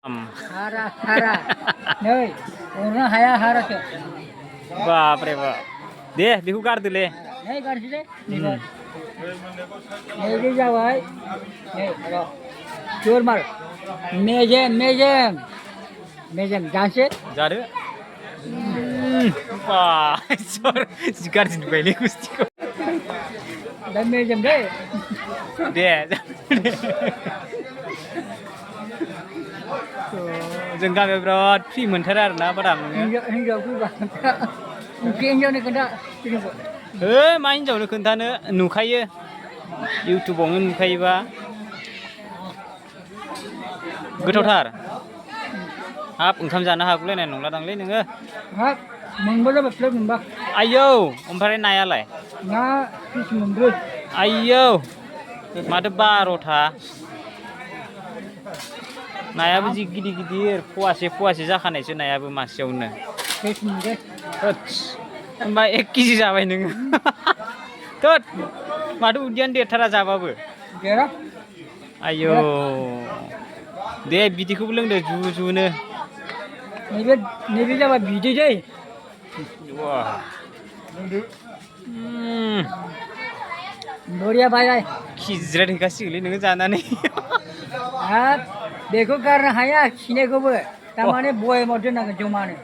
हारा हारा नै अरनो हाया हाराखौ बाप रे बाप दे बेखौ गारदोले नै गारसै दे नै बे जाबाय नै र' जोर मार मेजेम मेजेम मेजेम जानोसै जादो बा सर गाज्रि नुबायलै गुस्थिखौ दा मेजेम दे दे जों गामियाव बिराद फ्रि मोनथारो आरोना बादाम नोङो हिन्जाव फैबा उखै हिन्जावनि खोन्था मा हिन्जावनो खोन्थानो नुखायो इउटुबावनो नुखायोबा गोथावथार हाब ओंखाम जानो हागुलायनाय नंलादांलै नोङो हाब मोनबा जाबाय प्लेट मोनबा आयौ ओमफ्राय नायालाय ना पिस मोनब्रै आयौ माथो 12था नायाबो जि गिदिर गिदिर फवासे जाखानायसो नायाबो मासेयावनो पिस मोनब्रै होमबा 1 केजि जाबाय नोङो थोद माथो उदैयानो देरथारा जाबाबो देरा आयौ दे बिदैखौबो लोंदो जुनो नैबे जाबाय बिदै दै बरिया बायबाय खिज्राद हैखासिगोनलै नोङो जानानै हाब बेखौ गारनो हाया खिनायखौबो थारमाने बयामाव दोननांगोन जमानो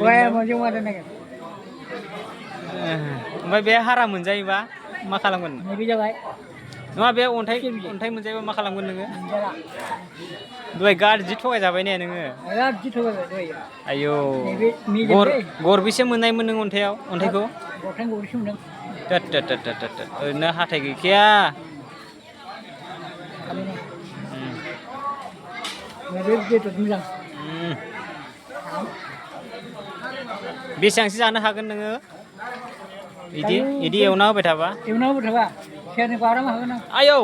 बयामाव जमा दोननांगोन ओमफ्राय बे हारा मोनजायोबा मा खालामगोन नैबे जाबाय नङा बे अन्थाइ मोनजायोबा मा खालामगोन नोङो दहाय गाज्रि थगायजाबाय ने नोङो गाज्रि थगायबाय दहाय आयौ मेजेम गरबेसे मोननायमोन नों अन्थाइखौ गरथाम गरब्रैसो मोनदों ओरैनो हाथाय गैखाया बेदर मोजां बेसेबांसो जानो हागोन नोङो बिदि एवना होबाय थाबा सेरनै बाराम हागोन आं आयौ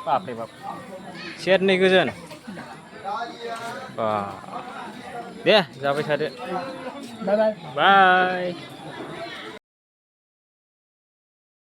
बाप रे बाप सेरनै गोजोन बा दे जाबाय थादो बाय बाय बाय